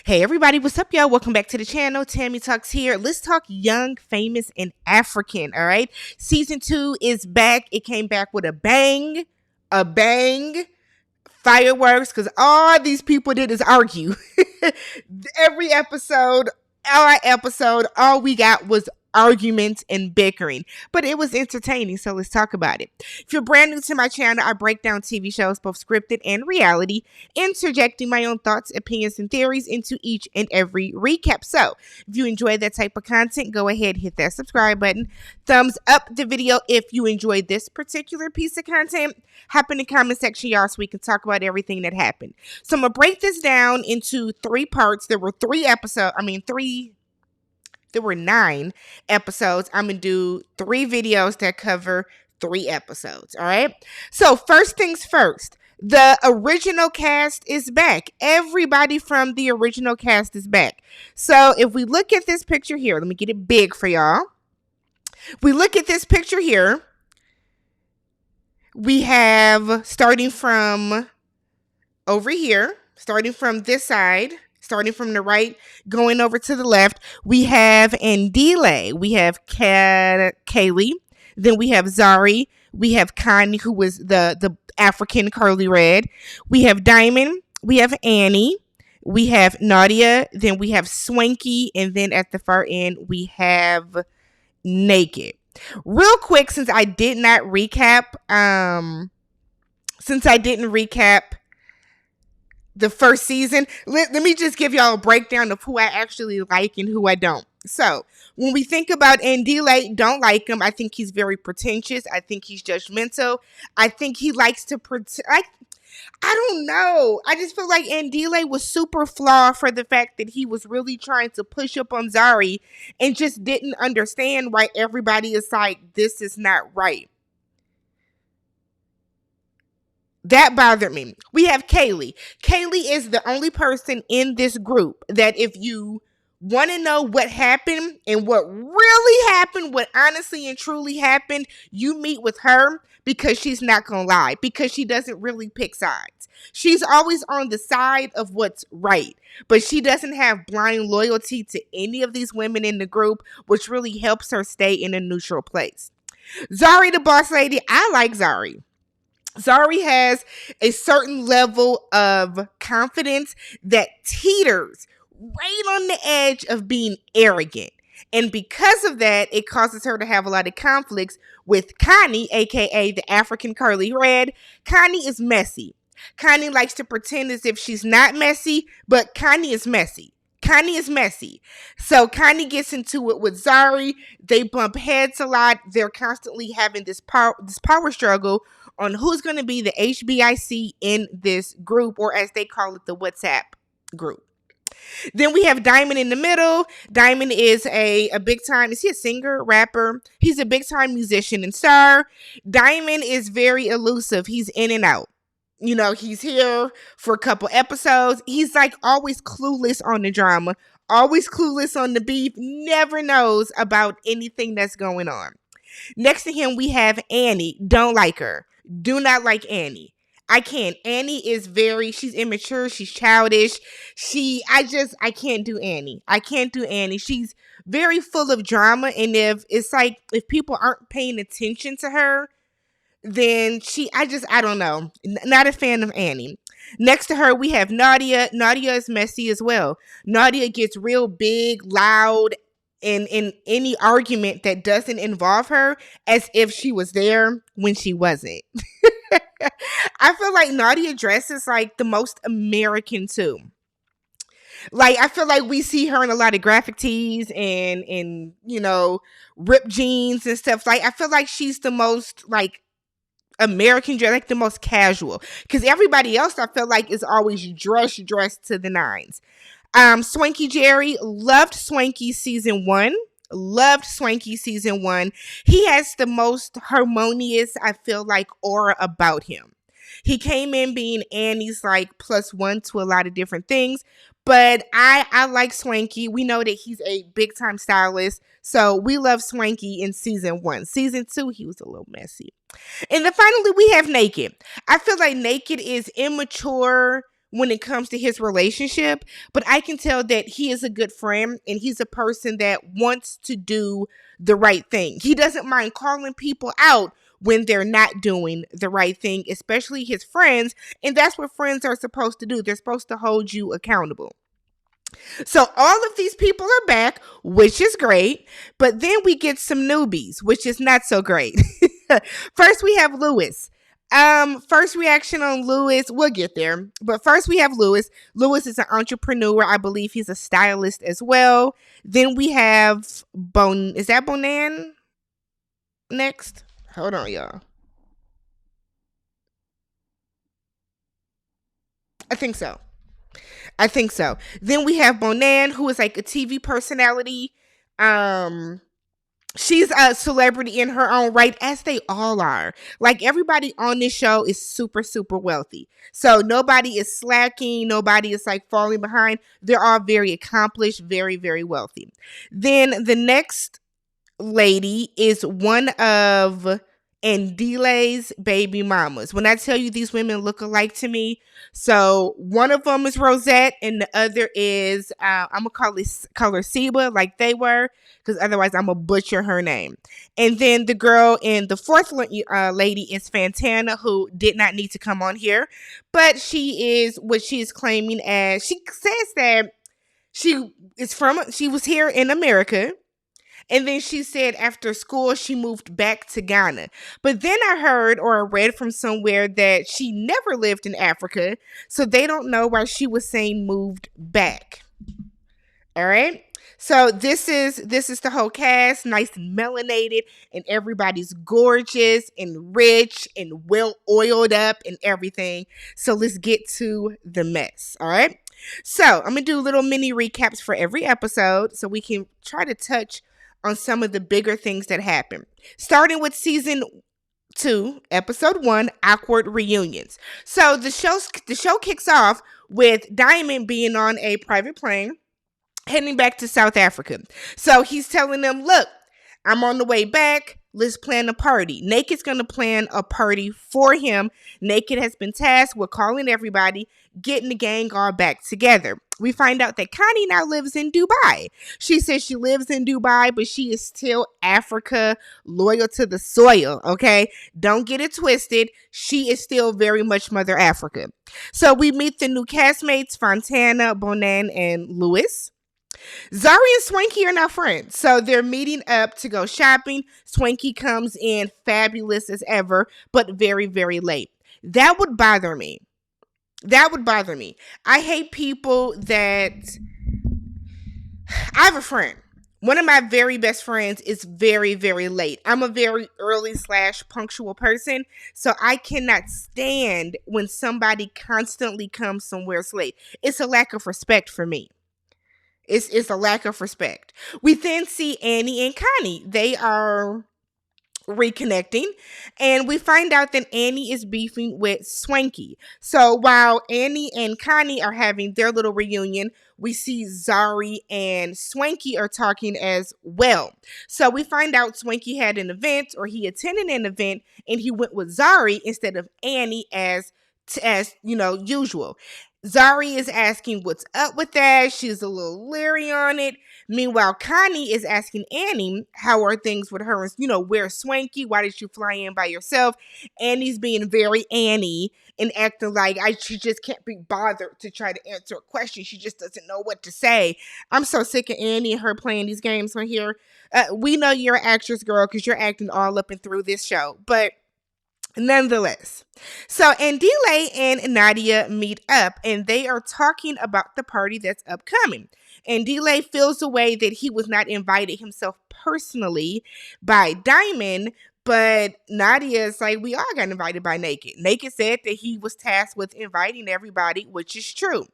Hey everybody, what's up y'all? Welcome back to the channel. TammyTalks here. Let's talk young, famous, and African, all right? Season 2 is back. It came back with a bang, fireworks, because all these people did is argue. Every episode, all we got was arguments and bickering, but it was entertaining, so let's talk about it. If you're brand new to my channel, I break down TV shows, both scripted and reality, interjecting my own thoughts, opinions, and theories into each and every recap. So if you enjoy that type of content, go ahead, hit that subscribe button, thumbs up the video if you enjoyed this particular piece of content. Hop in the comment section, y'all, so we can talk about everything that happened. So I'm gonna break this down into 3 parts. There were 9 episodes. I'm going to do 3 videos that cover 3 episodes. All right. So first things first, the original cast is back. Everybody from the original cast is back. So if we look at this picture here, let me get it big for y'all. We look at this picture here. We have, starting from over here, starting from this side, starting from the right, going over to the left, we have Ndile, we have Kaylee, then we have Zari, we have Connie, who was the African curly red, we have Diamond, we have Annie, we have Nadia, then we have Swanky, and then at the far end, we have Naked. Real quick, since I didn't recap the first season, let me just give y'all a breakdown of who I actually like and who I don't. So when we think about Ndile, don't like him. I think he's very pretentious. I think he's judgmental. I think he likes to I don't know. I just feel like Ndile was super flawed for the fact that he was really trying to push up on Zari and just didn't understand why everybody is like, this is not right. That bothered me. We have Kaylee. Kaylee is the only person in this group that if you want to know what happened and what really happened, what honestly and truly happened, you meet with her, because she's not going to lie, because she doesn't really pick sides. She's always on the side of what's right, but she doesn't have blind loyalty to any of these women in the group, which really helps her stay in a neutral place. Zari, the boss lady, I like Zari. Zari has a certain level of confidence that teeters right on the edge of being arrogant. And because of that, it causes her to have a lot of conflicts with Connie, aka the African curly red. Connie is messy. Connie likes to pretend as if she's not messy, but Connie is messy. Connie is messy. So Connie gets into it with Zari. They bump heads a lot. They're constantly having this power struggle on who's going to be the HBIC in this group, or as they call it, the WhatsApp group. Then we have Diamond in the middle. Diamond is a big time, is he a singer, rapper? He's a big time musician and star. Diamond is very elusive. He's in and out. You know, he's here for a couple episodes. He's like always clueless on the drama, always clueless on the beef, never knows about anything that's going on. Next to him, we have Annie. Don't like her. Do not like Annie. I can't. Annie is she's immature. She's childish. I can't do Annie. I can't do Annie. She's very full of drama. And if people aren't paying attention to her, then I don't know. Not a fan of Annie. Next to her, we have Nadia. Nadia is messy as well. Nadia gets real big, loud, in any argument that doesn't involve her, as if she was there when she wasn't. I feel like Nadia dresses like the most American too. Like, I feel like we see her in a lot of graphic tees and you know, ripped jeans and stuff. Like, I feel like she's the most like American dress, like the most casual, because everybody else I feel like is always dressed to the nines. Swanky Jerry, loved Swanky season 1. He has the most harmonious, I feel like, aura about him. He came in being Annie's like +1 to a lot of different things, but I like Swanky. We know that he's a big time stylist, so we love Swanky in season 1. Season 2, he was a little messy. And then finally we have Naked. I feel like Naked is immature when it comes to his relationship, but I can tell that he is a good friend and he's a person that wants to do the right thing. He doesn't mind calling people out when they're not doing the right thing, especially his friends. And that's what friends are supposed to do. They're supposed to hold you accountable. So all of these people are back, which is great. But then we get some newbies, which is not so great. First, we have Lewis. First reaction on Lewis, we'll get there. But first we have Lewis. Lewis is an entrepreneur. I believe he's a stylist as well. Then we have is that Bonan next? Hold on, y'all. I think so. Then we have Bonan, who is like a TV personality. She's a celebrity in her own right, as they all are. Like, everybody on this show is super, super wealthy. So nobody is slacking. Nobody is like falling behind. They're all very accomplished, very, very wealthy. Then the next lady is one of Ndile's baby mamas. When I tell you these women look alike to me, so one of them is Rosette and the other is I'm gonna call her Seba, like they were, because otherwise I'm gonna butcher her name. And then the girl in the fourth lady is Fantana, who did not need to come on here, but she is what she is claiming, as she says that she was here in America. And then she said after school, she moved back to Ghana. But then I heard or read from somewhere that she never lived in Africa. So they don't know why she was saying moved back. All right. So this is the whole cast, nice and melanated, and everybody's gorgeous and rich and well oiled up and everything. So let's get to the mess. All right. So I'm going to do little mini recaps for every episode so we can try to touch on some of the bigger things that happen. Starting with season 2, episode 1, awkward reunions. So the show kicks off with Diamond being on a private plane heading back to South Africa. So he's telling them, look, I'm on the way back. Let's plan a party. Naked's going to plan a party for him. Naked has been tasked with calling everybody, getting the gang all back together. We find out that Connie now lives in Dubai. She says she lives in Dubai, but she is still Africa, loyal to the soil, okay? Don't get it twisted. She is still very much Mother Africa. So we meet the new castmates, Fontana, Bonan, and Lewis. Zari and Swanky are now friends, so they're meeting up to go shopping. Swanky comes in fabulous as ever, but very, very late. That would bother me. I hate people that... I have a friend. One of my very best friends is very, very late. I'm a very early / punctual person, so I cannot stand when somebody constantly comes somewhere late. It's a lack of respect for me. It's a lack of respect. We then see Annie and Connie. They are reconnecting, and we find out that Annie is beefing with Swanky. So while Annie and Connie are having their little reunion, we see Zari and Swanky are talking as well. So we find out Swanky had an event, or he attended an event, and he went with Zari instead of Annie as usual. Zari is asking what's up with that. She's a little leery on it. Meanwhile, Connie is asking Annie, how are things with her? Where's Swanky? Why did you fly in by yourself? Annie's being very Annie and acting like she just can't be bothered to try to answer a question. She just doesn't know what to say. I'm so sick of Annie and her playing these games right here. We know you're an actress, girl, because you're acting all up and through this show. But nonetheless, so Ndile and Nadia meet up, and they are talking about the party that's upcoming. Ndile feels the way that he was not invited himself personally by Diamond, but Nadia is like, we all got invited by Naked. Naked said that he was tasked with inviting everybody, which is true.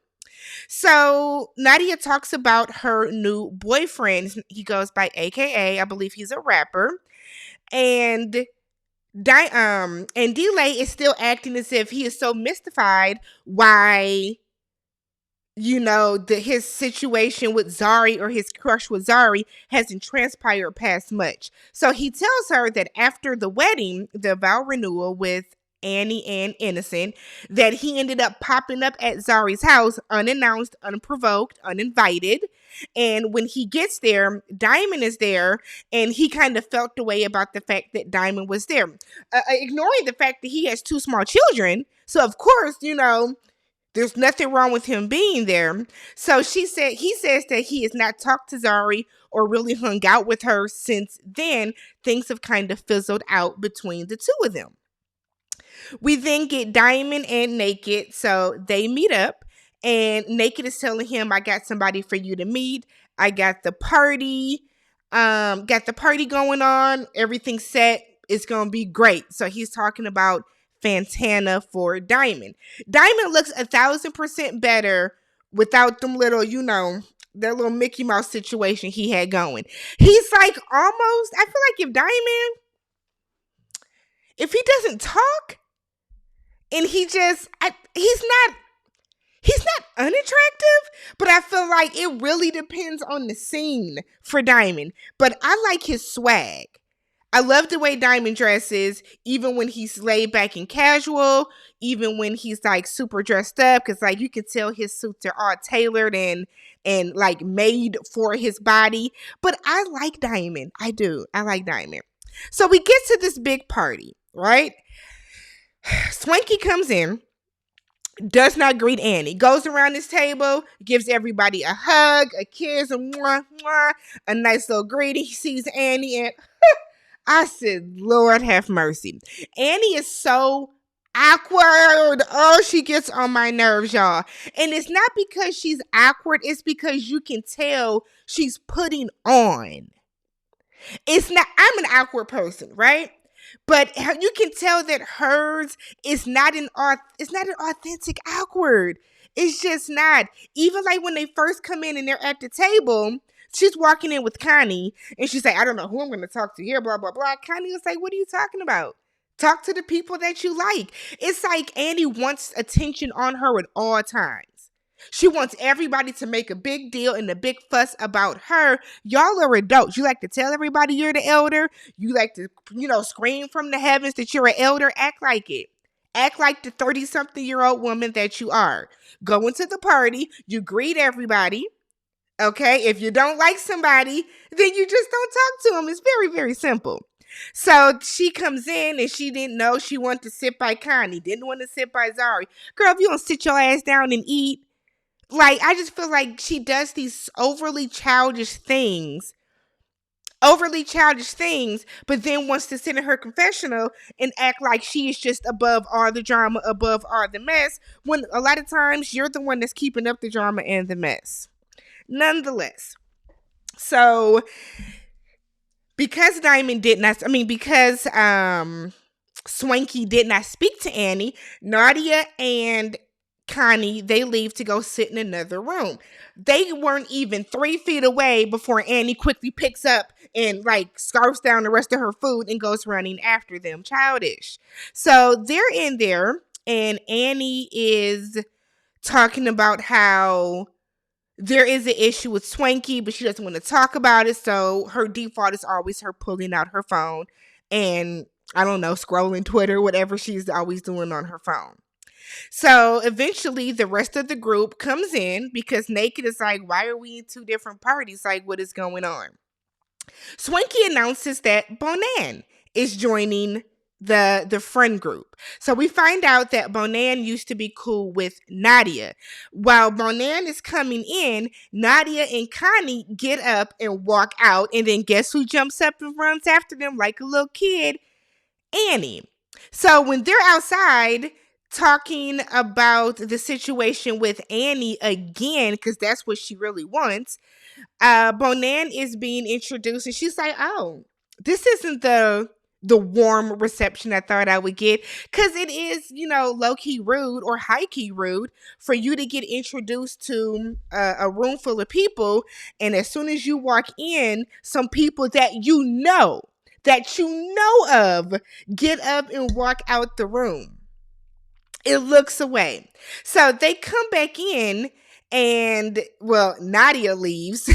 So Nadia talks about her new boyfriend. He goes by AKA, I believe he's a rapper. And Ndile is still acting as if he is so mystified why, his situation with Zari, or his crush with Zari, hasn't transpired past much. So he tells her that after the wedding, the vow renewal with Annie and Innocent, that he ended up popping up at Zari's house unannounced, unprovoked, uninvited. And when he gets there, Diamond is there, and he kind of felt the way about the fact that Diamond was there, ignoring the fact that he has two small children. So, of course, there's nothing wrong with him being there. So he says that he has not talked to Zari or really hung out with her since then. Things have kind of fizzled out between the two of them. We then get Diamond and Naked. So they meet up, and Naked is telling him, I got somebody for you to meet. I got the party. Got the party going on. Everything's set. It's going to be great. So he's talking about Fantana for Diamond. Diamond looks 1,000% better without them little, that little Mickey Mouse situation he had going. He's like almost, I feel like if he doesn't talk and he's not unattractive, but I feel like it really depends on the scene for Diamond. But I like his swag. I love the way Diamond dresses, even when he's laid back and casual, even when he's like super dressed up, because like you can tell his suits are all tailored and like made for his body. But I like Diamond. I do. I like Diamond. So we get to this big party, right? Swanky comes in, does not greet Annie, goes around this table, gives everybody a hug, a kiss, a mwah, mwah, a nice little greeting. He sees Annie and I said, Lord have mercy. Annie is so awkward. Oh, she gets on my nerves, y'all. And it's not because she's awkward. It's because you can tell she's putting on. It's not, I'm an awkward person, right? But you can tell that hers is not an authentic awkward. It's just not. Even like when they first come in and they're at the table, she's walking in with Connie, and she's like, I don't know who I'm going to talk to here, blah, blah, blah. Connie was like, what are you talking about? Talk to the people that you like. It's like Annie wants attention on her at all times. She wants everybody to make a big deal and a big fuss about her. Y'all are adults. You like to tell everybody you're the elder. You like to, scream from the heavens that you're an elder. Act like it. Act like the 30-something-year-old woman that you are. Go into the party. You greet everybody. Okay, if you don't like somebody, then you just don't talk to them. It's very, very simple. So she comes in and she didn't know she wanted to sit by Connie, didn't want to sit by Zari. Girl, if you don't sit your ass down and eat, like, I just feel like she does these overly childish things, but then wants to sit in her confessional and act like she is just above all the drama, above all the mess, when a lot of times you're the one that's keeping up the drama and the mess. Nonetheless, so because Swanky did not speak to Annie, Nadia and Connie, they leave to go sit in another room. They weren't even 3 feet away before Annie quickly picks up and like scarfs down the rest of her food and goes running after them. Childish. So they're in there, and Annie is talking about how there is an issue with Swanky, but she doesn't want to talk about it. So her default is always her pulling out her phone and, I don't know, scrolling Twitter, whatever she's always doing on her phone. So eventually the rest of the group comes in because Naked is like, why are we in 2 different parties? Like, what is going on? Swanky announces that Bonan is joining the friend group. So we find out that Bonan used to be cool with Nadia. While Bonan is coming in, Nadia and Connie get up and walk out, and then guess who jumps up and runs after them like a little kid? Annie. So when they're outside talking about the situation with Annie again, because that's what she really wants, Bonan is being introduced, and she's like, oh, this isn't the warm reception I thought I would get, because it is, low-key rude or high-key rude for you to get introduced to a room full of people, and as soon as you walk in, some people that you know of get up and walk out the room. It looks away. So they come back in, and, well, Nadia leaves.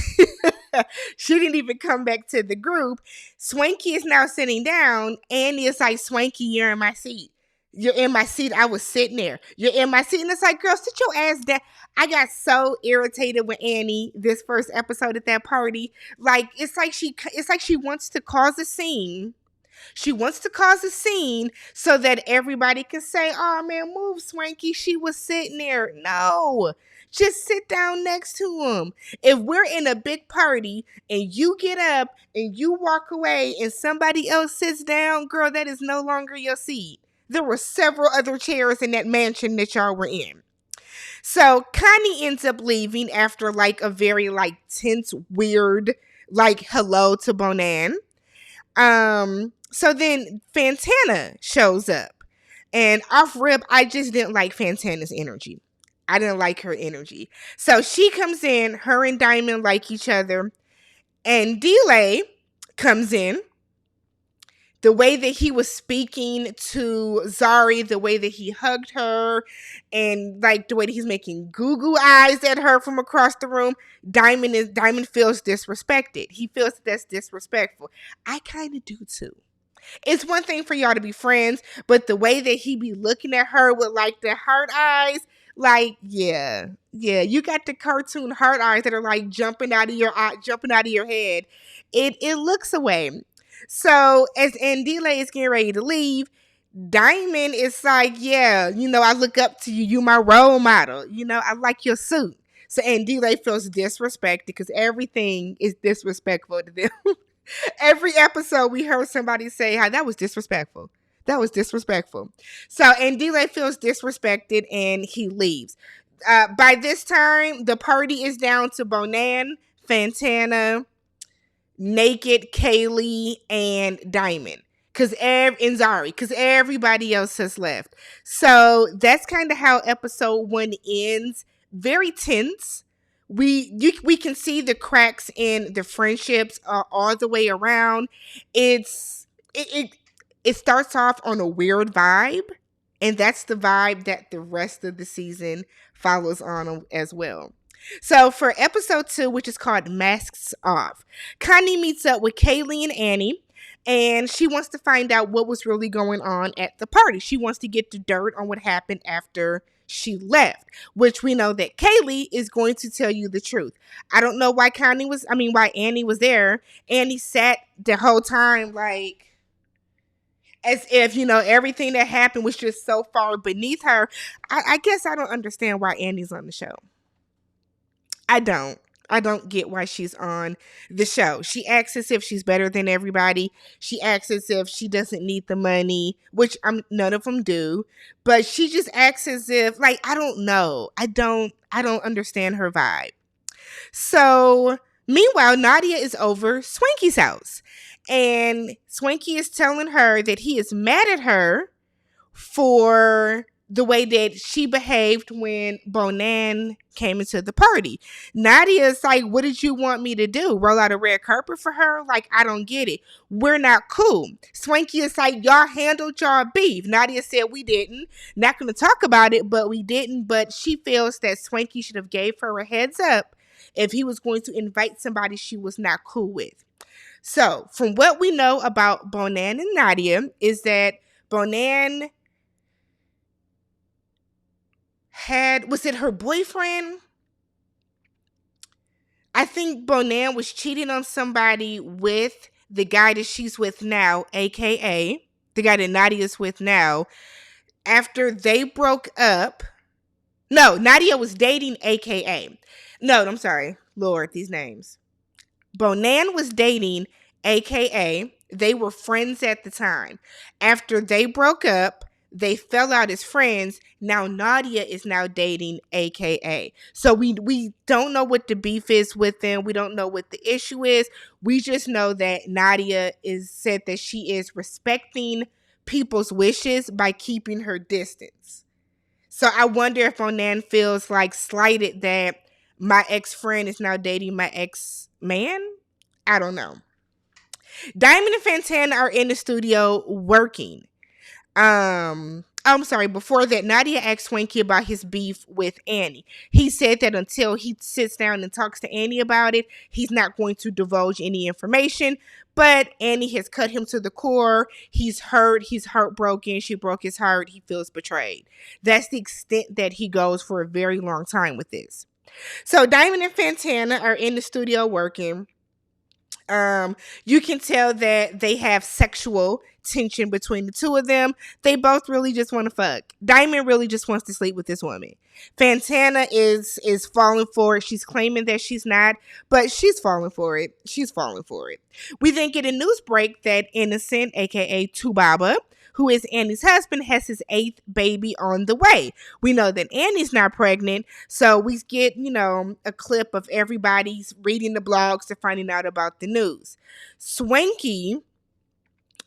She didn't even come back to the group. Swanky is now sitting down. Annie is like, Swanky, you're in my seat. You're in my seat. I was sitting there. You're in my seat. And it's like, girl, sit your ass down. I got so irritated with Annie this first episode at that party. Like, it's like she wants to cause a scene. She wants to cause a scene so that everybody can say, oh man, move, Swanky. She was sitting there. No, just sit down next to him. If we're in a big party and you get up and you walk away and somebody else sits down, girl, that is no longer your seat. There were several other chairs in that mansion that y'all were in. So Connie ends up leaving after like a very like tense, weird, like hello to Bonan. So then Fantana shows up. And off rip, I just didn't like Fantana's energy. I didn't like her energy. So she comes in, her and Diamond like each other. And Delay comes in. The way that he was speaking to Zari, the way that he hugged her, and like the way that he's making goo-goo eyes at her from across the room, Diamond feels disrespected. He feels that's disrespectful. I kind of do too. It's one thing for y'all to be friends, but the way that he be looking at her with like the heart eyes, like, yeah, you got the cartoon heart eyes that are like jumping out of your head. It looks away. So as Delay is getting ready to leave, Diamond is like, yeah, I look up to you. You my role model. I like your suit. So Delay feels disrespected because everything is disrespectful to them. Every episode we heard somebody say how that was disrespectful. That was disrespectful. So Delay feels disrespected and he leaves. By this time, the party is down to Bonan, Fantana, Naked, Kaylee, and Diamond. And Zari, because everybody else has left. So that's kind of how episode 1 ends. Very tense. We can see the cracks in the friendships all the way around. It starts off on a weird vibe, and that's the vibe that the rest of the season follows on as well. So for episode 2, which is called Masks Off, Connie meets up with Kaylee and Annie, and she wants to find out what was really going on at the party. She wants to get the dirt on what happened after she left, which we know that Kaylee is going to tell you the truth. I don't know why why Annie was there. Annie sat the whole time like as if, everything that happened was just so far beneath her. I guess I don't understand why Annie's on the show. I don't get why she's on the show. She acts as if she's better than everybody. She acts as if she doesn't need the money, which none of them do. But she just acts as if, like, I don't know. I don't understand her vibe. So, meanwhile, Nadia is over Swanky's house. And Swanky is telling her that he is mad at her for the way that she behaved when Bonan came into the party. Nadia's like, what did you want me to do? Roll out a red carpet for her? Like, I don't get it. We're not cool. Swanky is like, y'all handled y'all beef. Nadia said we didn't. Not going to talk about it, but we didn't. But she feels that Swanky should have gave her a heads up if he was going to invite somebody she was not cool with. So, from what we know about Bonan and Nadia is that Bonan was it her boyfriend? I think Bonan was cheating on somebody with the guy that she's with now, aka the guy that Nadia's with now. After they broke up, no, Nadia was dating aka. No, I'm sorry. Lord, these names. Bonan was dating aka. They were friends at the time. After they broke up, they fell out as friends. Now Nadia is now dating aka. So we don't know what the beef is with them. We don't know what the issue is. We just know that Nadia said that she is respecting people's wishes by keeping her distance. So I wonder if Bonan feels like slighted that my ex-friend is now dating my ex-man. I don't know. Diamond and Fantana are in the studio working. I'm sorry, before that, Nadia asked Swanky about his beef with Annie. He said that until he sits down and talks to Annie about it, he's not going to divulge any information. But Annie has cut him to the core. He's hurt. He's heartbroken. She broke his heart. He feels betrayed. That's the extent that he goes for a very long time with this. So Diamond and Fantana are in the studio working. You can tell that they have sexual tension between the two of them. They both really just want to fuck. Diamond really just wants to sleep with this woman. Fantana is falling for it. She's claiming that she's not, but she's falling for it. She's falling for it. We then get a news break that Innocent, aka Tubaba, who is Annie's husband, has his 8th baby on the way. We know that Annie's not pregnant, so we get, a clip of everybody's reading the blogs to finding out about the news. Swanky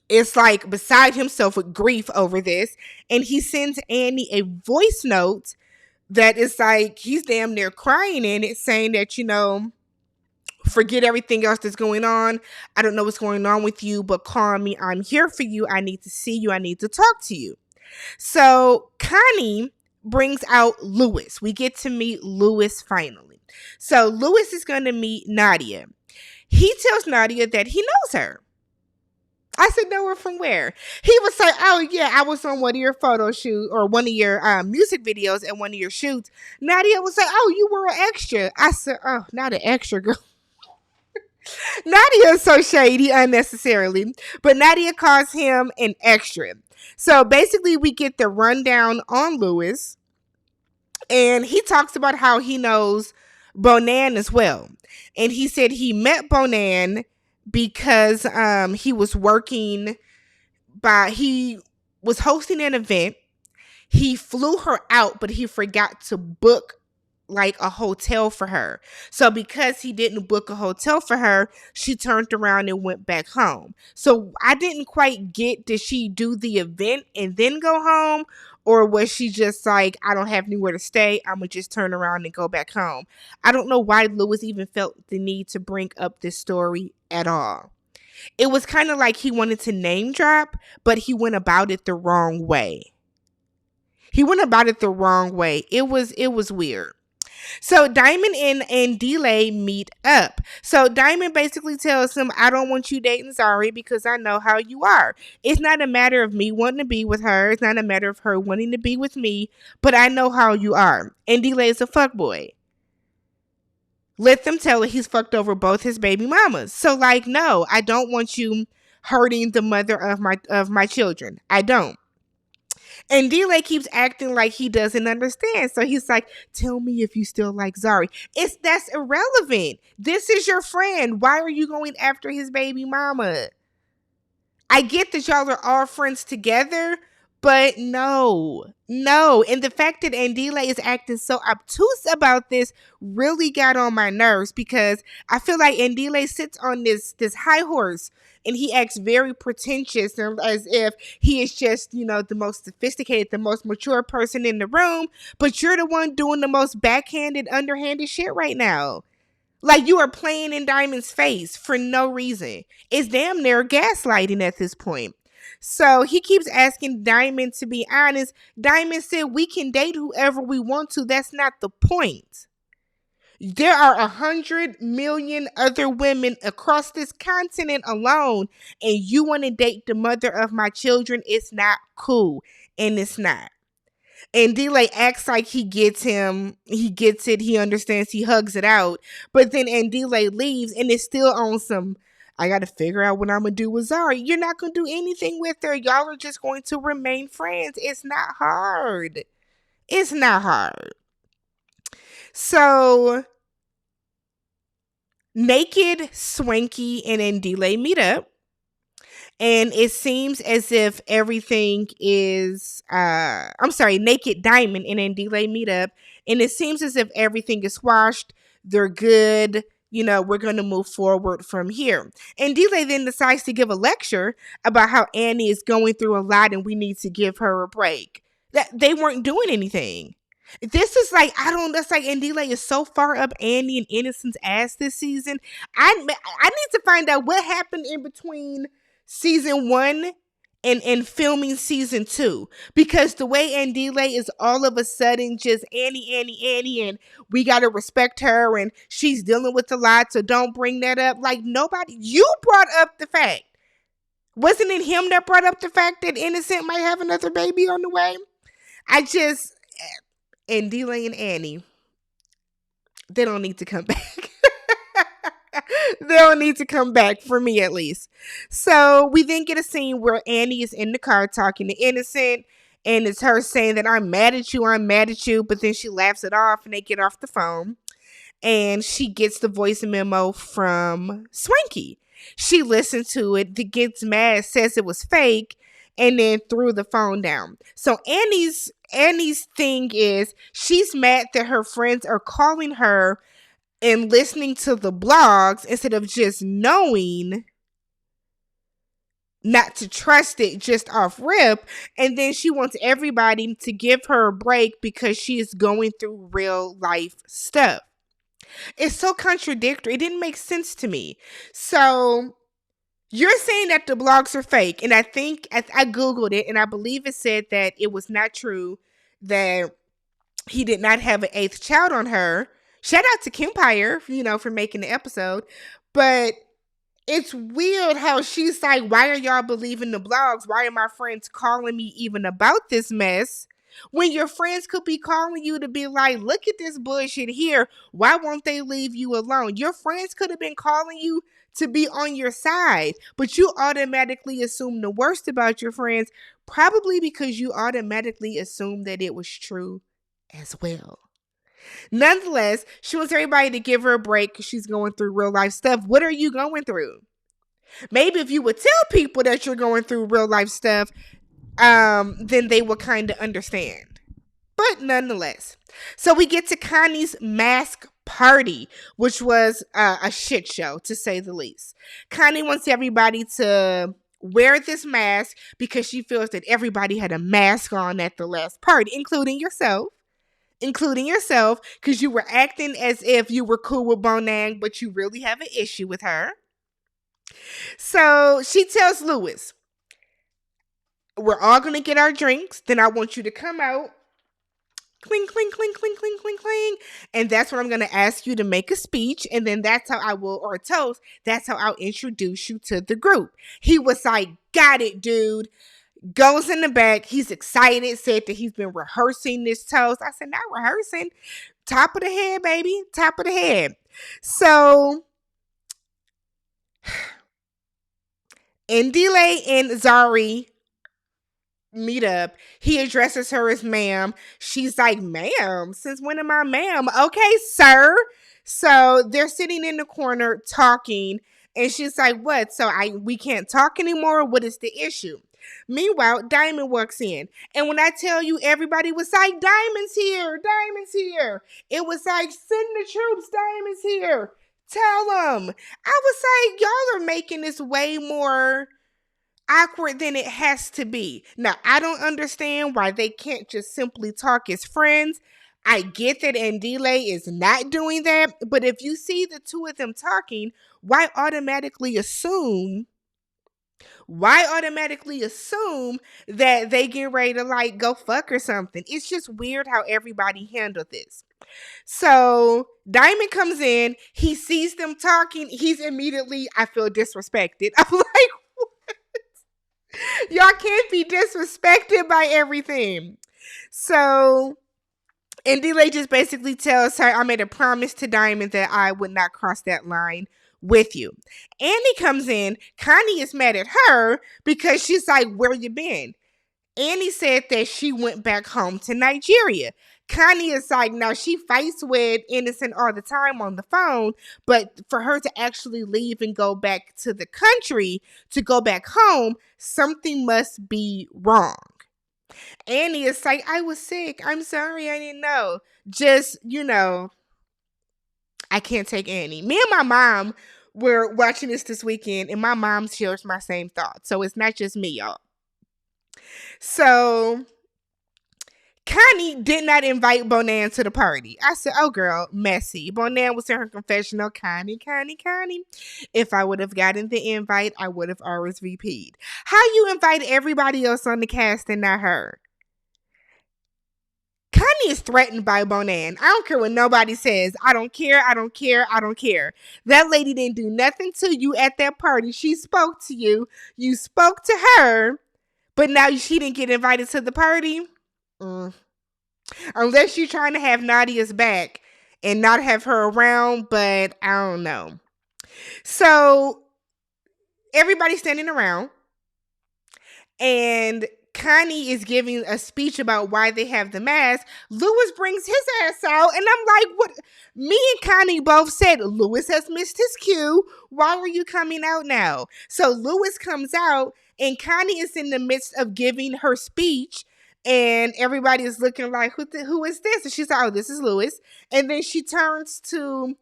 is like beside himself with grief over this, and he sends Annie a voice note that is like, he's damn near crying in it, saying that, forget everything else that's going on. I don't know what's going on with you, but call me. I'm here for you. I need to see you. I need to talk to you. So Connie brings out Lewis. We get to meet Lewis finally. So Lewis is going to meet Nadia. He tells Nadia that he knows her. I said, know her from where? He was like, oh yeah, I was on one of your photo shoots or one of your music videos at one of your shoots. Nadia was like, oh, you were an extra. I said, oh, not an extra, girl. Nadia is so shady unnecessarily, but Nadia calls him an extra. So basically we get the rundown on Lewis, and he talks about how he knows Bonan as well. And he said he met Bonan because he was hosting an event. He flew her out, but he forgot to book like a hotel for her. So because he didn't book a hotel for her, she turned around and went back home. So I didn't quite get, did she do the event and then go home? Or was she just like, I don't have anywhere to stay, I'm going to just turn around and go back home? I don't know why Lewis even felt the need to bring up this story at all. It was kind of like he wanted to name drop, but he went about it the wrong way. It was weird. So Diamond and Delay meet up. So Diamond basically tells him, I don't want you dating Zari because I know how you are. It's not a matter of me wanting to be with her. It's not a matter of her wanting to be with me, but I know how you are. And Delay is a fuckboy. Let them tell it, he's fucked over both his baby mamas. So like, no, I don't want you hurting the mother of my children. I don't. And Delay keeps acting like he doesn't understand. So he's like, tell me if you still like Zari. That's irrelevant. This is your friend. Why are you going after his baby mama? I get that y'all are all friends together, but no. And the fact that Andile is acting so obtuse about this really got on my nerves, because I feel like Andile sits on this high horse and he acts very pretentious, as if he is just, the most sophisticated, the most mature person in the room, but you're the one doing the most backhanded, underhanded shit right now. Like, you are playing in Diamond's face for no reason. It's damn near gaslighting at this point. So he keeps asking Diamond to be honest. Diamond said, we can date whoever we want to. That's not the point. There are 100 million other women across this continent alone, and you want to date the mother of my children. It's not cool, and it's not. And Delay acts like he gets him. He gets it. He understands. He hugs it out. But then Delay leaves, and it's still on some, I got to figure out what I'm going to do with Zari. You're not going to do anything with her. Y'all are just going to remain friends. It's not hard. It's not hard. So Naked, Swanky, and Delay meet up. And it seems as if everything is, Naked, Diamond, and Delay meet up. And it seems as if everything is squashed. They're good. We're going to move forward from here. And Delay then decides to give a lecture about how Annie is going through a lot and we need to give her a break. That they weren't doing anything. This is like, that's like, and Delay is so far up Annie and Innocent's ass this season. I need to find out what happened in between season 1 in filming season 2, because the way Andile is all of a sudden just Annie, and we got to respect her and she's dealing with a lot, so don't bring that up. Like, nobody, you brought up the fact. Wasn't it him that brought up the fact that Innocent might have another baby on the way? Andile and Annie, they don't need to come back. They don't need to come back, for me at least. So we then get a scene where Annie is in the car talking to Innocent, and it's her saying that I'm mad at you, but then she laughs it off and they get off the phone, and she gets the voice memo from Swanky. She listens to it, gets mad, says it was fake, and then threw the phone down. So Annie's thing is she's mad that her friends are calling her and listening to the blogs instead of just knowing not to trust it just off rip. And then she wants everybody to give her a break because she is going through real life stuff. It's so contradictory. It didn't make sense to me. So you're saying that the blogs are fake. And I think I Googled it and I believe it said that it was not true, that he did not have an 8th child on her. Shout out to Kempire, for making the episode. But it's weird how she's like, why are y'all believing the blogs? Why are my friends calling me even about this mess? When your friends could be calling you to be like, look at this bullshit here. Why won't they leave you alone? Your friends could have been calling you to be on your side, but you automatically assume the worst about your friends, probably because you automatically assume that it was true as well. Nonetheless, she wants everybody to give her a break because she's going through real life stuff. What are you going through? Maybe if you would tell people that you're going through real life stuff, then they will kind of understand. But nonetheless, so we get to Connie's mask party, which was a shit show, to say the least. Connie wants everybody to wear this mask because she feels that everybody had a mask on at the last party, including yourself, because you were acting as if you were cool with Bonang, but you really have an issue with her. So she tells Lewis, we're all going to get our drinks. Then I want you to come out. Cling, cling, cling, cling, cling, cling, cling. And that's what I'm going to ask you to make a speech. And then that's how I will, or a toast. That's how I'll introduce you to the group. He was like, got it, dude. Goes in the back. He's excited. Said that he's been rehearsing this toast. I said, not rehearsing. Top of the head, baby. Top of the head. So Ndile and Zari meet up. He addresses her as ma'am. She's like, ma'am? Since when am I ma'am? Okay, sir. So they're sitting in the corner talking. And she's like, what? So we can't talk anymore? What is the issue? Meanwhile, Diamond walks in. And when I tell you, everybody was like, Diamond's here. Diamond's here. It was like, send the troops. Diamond's here. Tell them. I was like, y'all are making this way more awkward than it has to be. Now, I don't understand why they can't just simply talk as friends. I get that Ndile is not doing that. But if you see the two of them talking, why automatically assume that they get ready to like go fuck or something? It's just weird how everybody handled this. So Diamond comes in, he sees them talking, he's immediately, I feel disrespected. I'm like, what? Y'all can't be disrespected by everything. So Ndile just basically tells her, I made a promise to Diamond that I would not cross that line with you. Annie comes in. Connie is mad at her because she's like, where you been? Annie said that she went back home to Nigeria. Connie is like, now she fights with Innocent all the time on the phone, but for her to actually leave and go back to the country, to go back home, something must be wrong. Annie is like, I was sick. I'm sorry, I didn't know. Just, I can't take Annie. Me and my mom were watching this weekend, and my mom shares my same thoughts. So it's not just me, y'all. So Connie did not invite Bonan to the party. I said, oh, girl, messy. Bonan was in her confessional. Connie. If I would have gotten the invite, I would have RSVP'd. How you invite everybody else on the cast and not her? Connie is threatened by Bonan. I don't care what nobody says. I don't care. That lady didn't do nothing to you at that party. She spoke to you. You spoke to her. But now she didn't get invited to the party. Unless you're trying to have Nadia's back and not have her around. But I don't know. So everybody's standing around. And Connie is giving a speech about why they have the mask. Lewis brings his ass out, and I'm like, what? Me and Connie both said, Lewis has missed his cue. Why are you coming out now? So Lewis comes out, and Connie is in the midst of giving her speech, and everybody is looking like, who is this? And she's like, oh, this is Lewis. And then she turns to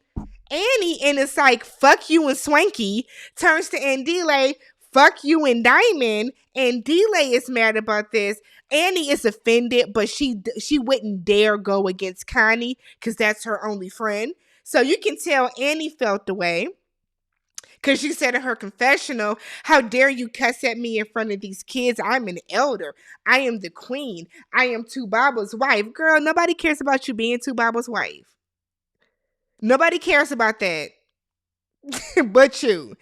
Annie, and it's like, fuck you and Swanky. Turns to Andile, fuck you and Diamond. And Delay is mad about this. Annie is offended, but she wouldn't dare go against Connie because that's her only friend. So you can tell Annie felt the way because she said in her confessional, how dare you cuss at me in front of these kids? I'm an elder. I am the queen. I am Tubaba's wife. Girl, nobody cares about you being Tubaba's wife. Nobody cares about that but you.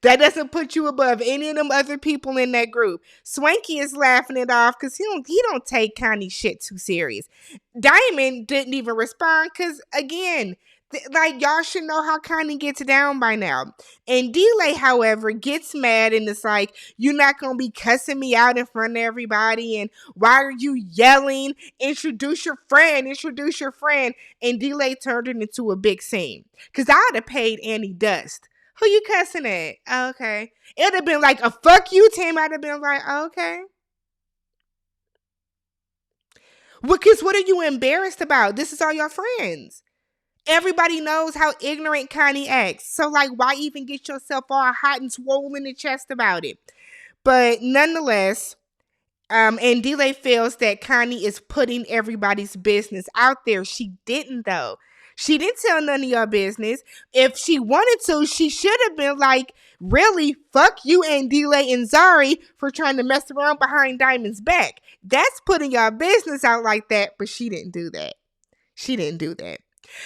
That doesn't put you above any of them other people in that group. Swanky is laughing it off because he don't take Connie's shit too serious. Diamond didn't even respond because, again, like, y'all should know how Connie gets down by now. And Delay, however, gets mad and it's like, you're not going to be cussing me out in front of everybody. And why are you yelling? Introduce your friend. And Delay turned it into a big scene. Because I would have paid Annie dust. Who you cussing at? Oh, okay. It would have been like a fuck you, Tim. I'd have been like, oh, okay. Because what are you embarrassed about? This is all your friends. Everybody knows how ignorant Connie acts. So, like, why even get yourself all hot and swollen in the chest about it? But nonetheless, and Delay feels that Connie is putting everybody's business out there. She didn't, though. She didn't tell none of your business. If she wanted to, she should have been like, really, fuck you and Delay and Zari for trying to mess around behind Diamond's back. That's putting your business out like that, but she didn't do that.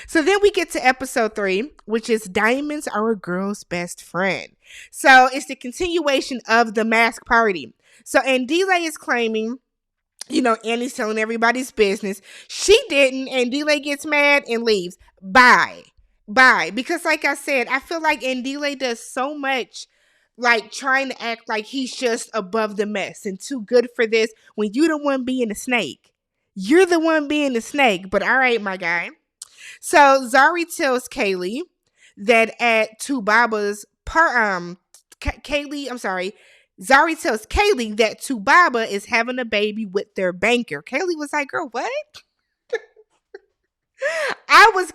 So then we get to episode 3, which is Diamonds Are a Girl's Best Friend. So it's the continuation of the mask party. So, and Delay is claiming, Annie's telling everybody's business. She didn't, and Delay gets mad and leaves. Bye. Because like I said, I feel like Delay does so much, like trying to act like he's just above the mess and too good for this when you're the one being a snake. You're the one being the snake, but all right, my guy. So Zari tells Kaylee that at Tubaba's Zari tells Kaylee that Tubaba is having a baby with their banker. Kaylee was like, girl, what? I was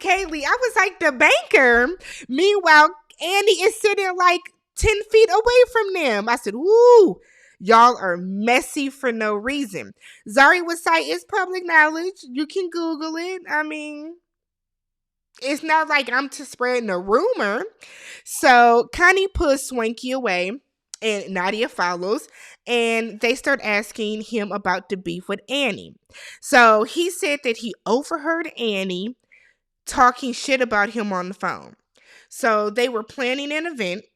like, the banker? Meanwhile, Annie is sitting like 10 feet away from them. I said, ooh, y'all are messy for no reason. Zari was like, it's public knowledge. You can Google it. I mean, it's not like I'm to spreading a rumor. So Connie pulls Swanky away and Nadia follows, and they start asking him about the beef with Annie. So he said that he overheard Annie talking shit about him on the phone. So they were planning an event.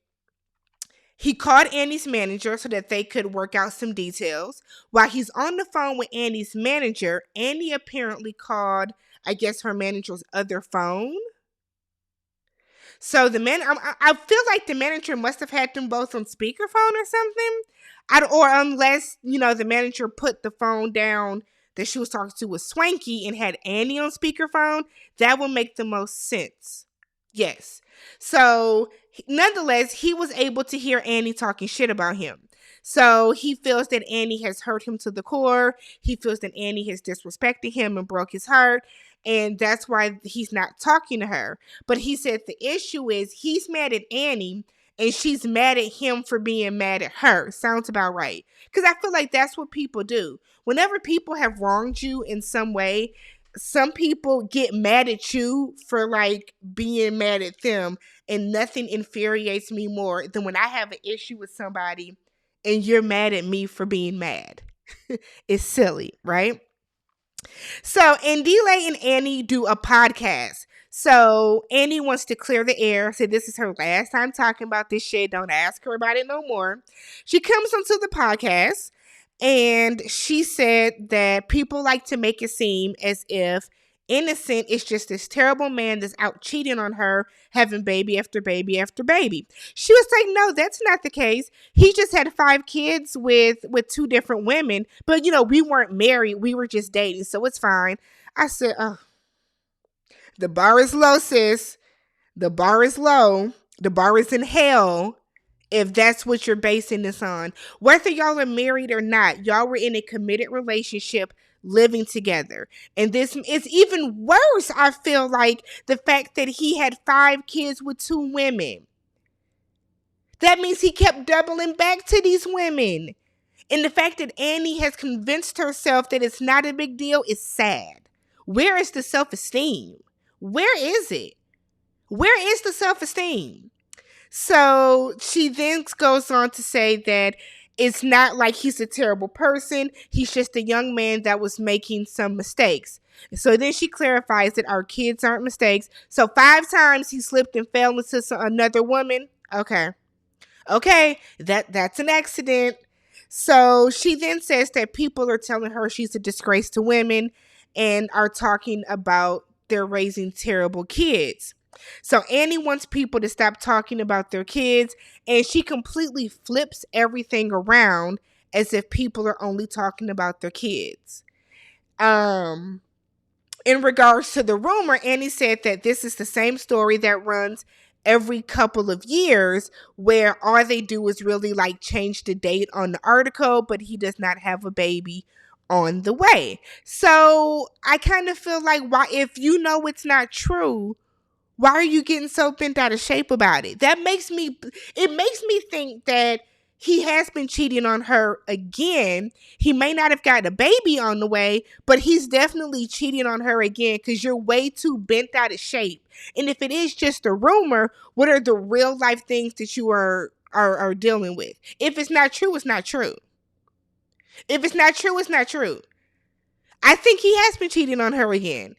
He called Annie's manager so that they could work out some details. While he's on the phone with Annie's manager, Annie apparently called, I guess, her manager's other phone. So I feel like the manager must have had them both on speakerphone or something. Or unless, the manager put the phone down that she was talking to with Swanky and had Annie on speakerphone. That would make the most sense. Yes. So nonetheless, he was able to hear Annie talking shit about him. So he feels that Annie has hurt him to the core. He feels that Annie has disrespected him and broke his heart. And that's why he's not talking to her. But he said the issue is he's mad at Annie and she's mad at him for being mad at her. Sounds about right. Because I feel like that's what people do. Whenever people have wronged you in some way, some people get mad at you for like being mad at them, and nothing infuriates me more than when I have an issue with somebody and you're mad at me for being mad. It's silly, right? So Ndile and Annie do a podcast. So Annie wants to clear the air. Said this is her last time talking about this shit. Don't ask her about it no more. She comes onto the podcast and she said that people like to make it seem as if Innocent is just this terrible man that's out cheating on her, having baby after baby after baby. She was like, no, that's not the case. He just had 5 kids with 2 different women, but we weren't married. We were just dating, so it's fine. I said, oh, the bar is low, sis. The bar is low. The bar is in hell. If that's what you're basing this on, whether y'all are married or not, y'all were in a committed relationship living together. And this is even worse. I feel like the fact that he had 5 kids with 2 women. That means he kept doubling back to these women. And the fact that Annie has convinced herself that it's not a big deal is sad. Where is the self-esteem? Where is it? Where is the self-esteem? So she then goes on to say that it's not like he's a terrible person. He's just a young man that was making some mistakes. So then she clarifies that our kids aren't mistakes. So 5 times he slipped and fell into another woman. Okay, that's an accident. So she then says that people are telling her she's a disgrace to women and are talking about they're raising terrible kids. So Annie wants people to stop talking about their kids, and she completely flips everything around as if people are only talking about their kids. In regards to the rumor, Annie said that this is the same story that runs every couple of years, where all they do is really like change the date on the article, but he does not have a baby on the way. So I kind of feel like, why, if you know it's not true, why are you getting so bent out of shape about it? It makes me think that he has been cheating on her again. He may not have got a baby on the way, but he's definitely cheating on her again because you're way too bent out of shape. And if it is just a rumor, what are the real life things that you are dealing with? If it's not true, it's not true. If it's not true, it's not true. I think he has been cheating on her again.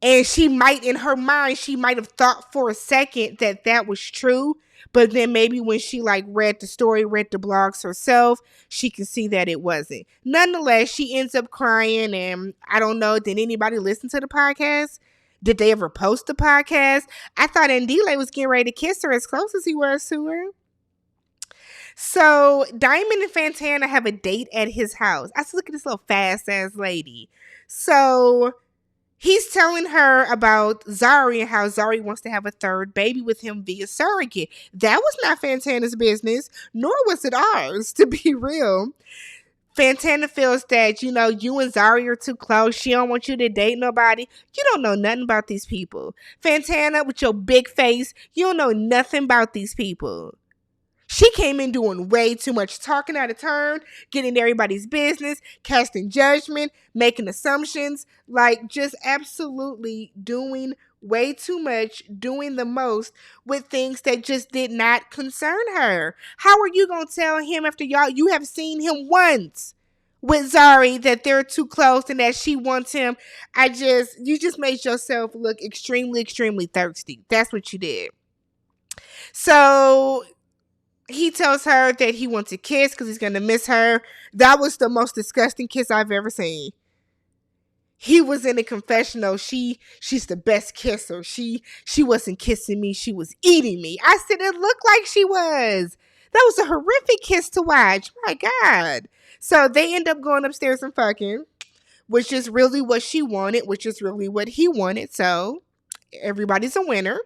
And she might, in her mind, she might have thought for a second that that was true. But then maybe when she read the story, read the blogs herself, she can see that it wasn't. Nonetheless, she ends up crying. And I don't know, did anybody listen to the podcast? Did they ever post the podcast? I thought Ndile was getting ready to kiss her as close as he was to her. So Diamond and Fantana have a date at his house. I said, look at this little fast ass lady. So he's telling her about Zari and how Zari wants to have a 3rd baby with him via surrogate. That was not Fantana's business, nor was it ours, to be real. Fantana feels that, you and Zari are too close. She don't want you to date nobody. You don't know nothing about these people. Fantana, with your big face, you don't know nothing about these people. She came in doing way too much, talking out of turn, getting everybody's business, casting judgment, making assumptions, just absolutely doing way too much, doing the most with things that just did not concern her. How are you going to tell him after you have seen him once with Zari that they're too close and that she wants him? You just made yourself look extremely, extremely thirsty. That's what you did. So he tells her that he wants a kiss because he's going to miss her. That was the most disgusting kiss I've ever seen. He was in a confessional. She's the best kisser. She wasn't kissing me. She was eating me. I said it looked like she was. That was a horrific kiss to watch. My God. So they end up going upstairs and fucking, which is really what she wanted, which is really what he wanted. So everybody's a winner.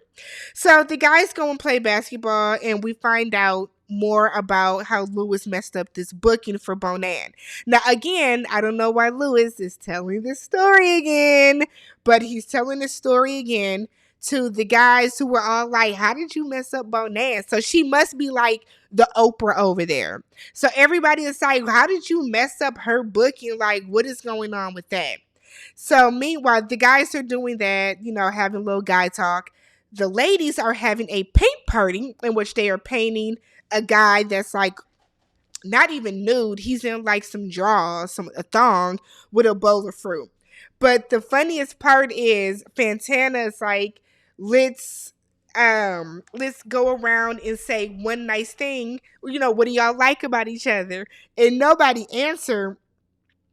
So the guys go and play basketball, and we find out more about how Lewis messed up this booking for Bonan. Now, again, I don't know why Lewis is telling this story again, but he's telling this story again to the guys who were all like, how did you mess up Bonan? So she must be like the Oprah over there. So everybody is like, how did you mess up her booking? Like, what is going on with that? So meanwhile, the guys are doing that, having a little guy talk. The ladies are having a paint party in which they are painting a guy that's like not even nude. He's in like some drawers, a thong with a bowl of fruit. But the funniest part is Fantana's like, let's go around and say one nice thing. What do y'all like about each other? And nobody answered.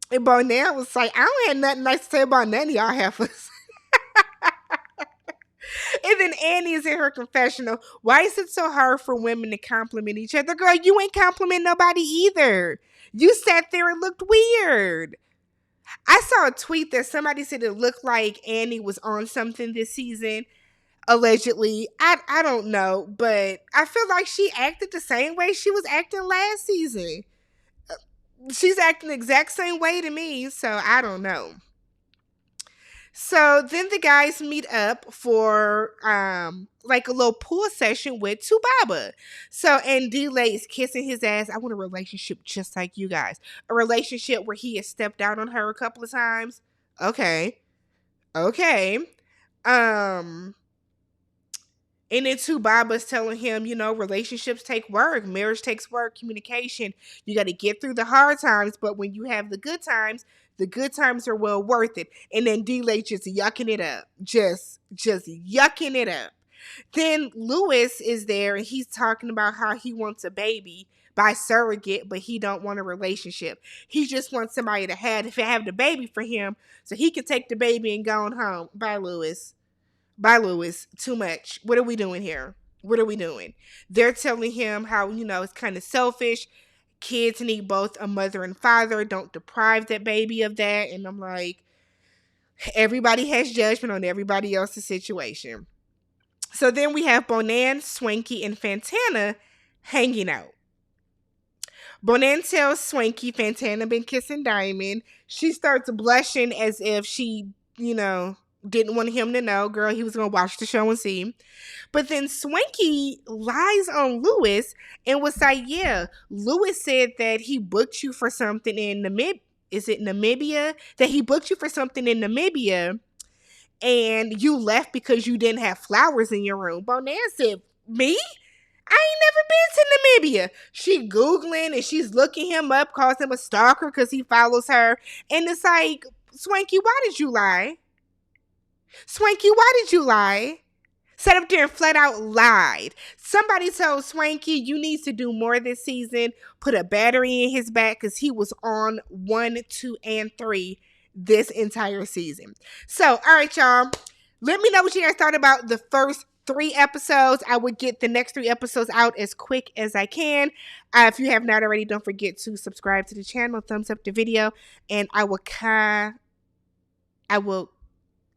And Bonan was like, I don't have nothing nice to say about none of y'all heifers. And then Annie is in her confessional. Why is it so hard for women to compliment each other? Girl, you ain't compliment nobody either. You sat there and looked weird. I saw a tweet that somebody said it looked like Annie was on something this season. Allegedly. I don't know. But I feel like she acted the same way she was acting last season. She's acting the exact same way to me. So I don't know. So then the guys meet up for like a little pool session with Tubaba. So and D-Lay is kissing his ass. I want a relationship just like you guys. A relationship where he has stepped out on her a couple of times. Okay. And then Tubaba's telling him, relationships take work. Marriage takes work, communication. You got to get through the hard times. But when you have the good times are well worth it. And then D-Lay just yucking it up. Just yucking it up. Then Lewis is there and he's talking about how he wants a baby by surrogate, but he don't want a relationship. He just wants somebody to have the baby for him so he can take the baby and go on home. Bye, Lewis. Too much. What are we doing here? What are we doing? They're telling him how, it's kind of selfish. Kids need both a mother and father. Don't deprive that baby of that. And I'm like, everybody has judgment on everybody else's situation. So then we have Bonan, Swanky, and Fantana hanging out. Bonan tells Swanky Fantana been kissing Diamond. She starts blushing as if she, didn't want him to know. Girl, he was going to watch the show and see. But then Swanky lies on Lewis and was like, yeah, Lewis said that he booked you for something in Namibia? That he booked you for something in Namibia and you left because you didn't have flowers in your room. Bonan said, me? I ain't never been to Namibia. She Googling and she's looking him up, calls him a stalker because he follows her. And it's like, Swanky, why did you lie? Swanky, why did you lie? Sat up there and flat out lied. Somebody told Swanky you need to do more this season. Put a battery in his back because he was on 1, 2, and 3 this entire season. So, all right, y'all. Let me know what you guys thought about the first 3 episodes. I would get the next 3 episodes out as quick as I can. If you have not already, don't forget to subscribe to the channel, thumbs up the video, and I will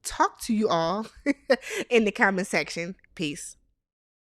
talk to you all in the comment section. Peace.